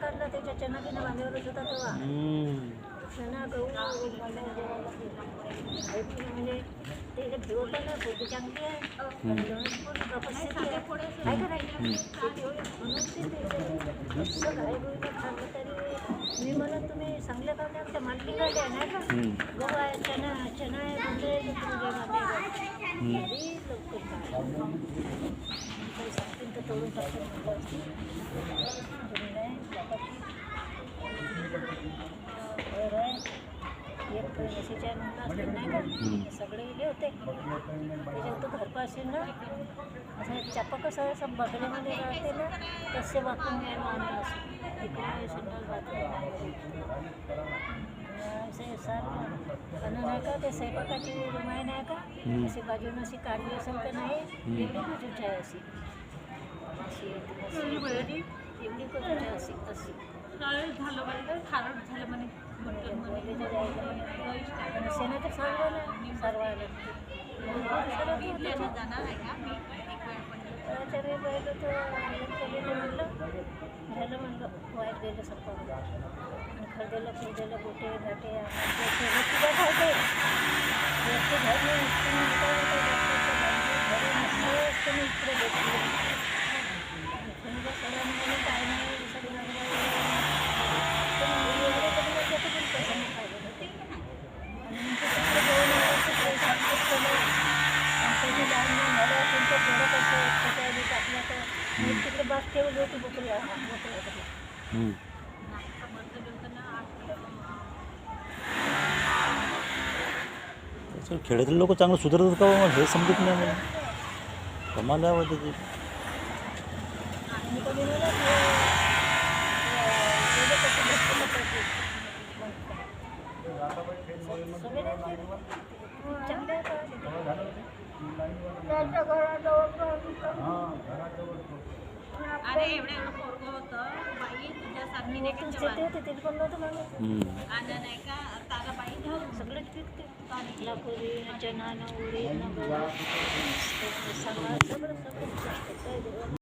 काढला त्याच्या चनाकीनं बांधेवरच होता तेव्हा चना गहू म्हणजे ते भिवता ना भूक चांगली आहे मी म्हणत तुम्ही चांगल्या काढले आमच्या मांडली काढल्या नाही का गहू आहे चना आहे लवकर सांगतील तर तोडून टाकतात एक लसीच्या नंतर असतील नाही का सगळे गेले होते त्याच्यात तो घरपाशील ना असं चापा कसं असं बगड्यामध्ये राहते ना तसे वाकून घ्यायला आणलं असं तिकडे संडास बाथरूम असे आणि नाही का ते स्वयंपाकाची रूम आहे नाही का अशी बाजूनं अशी काढली असेल तर नाही एवढी बाजूची आहे अशी एवढी बाजूची आहे अशी झालं पाहिजे खारट झालं म्हणे शेणाचं सारवायला जाणार आहे का मी पाहिलं तर म्हणलं झालं म्हणलं वाईट गेलं सप्पा आणि खरदेलं गोटे घाटे काय नाही तिकडे बास ठेवली होती बोकरी खेड्यातले लोक चांगलं सुधारतात का मग हे समजत नाही मला कमाल आहे त्याची अरे एवढं पोरगं होतं बाई तुझ्या सारखी नाही का नाही का तारा बाई सगळंच पिकते लाकोरी चना उडी सगळं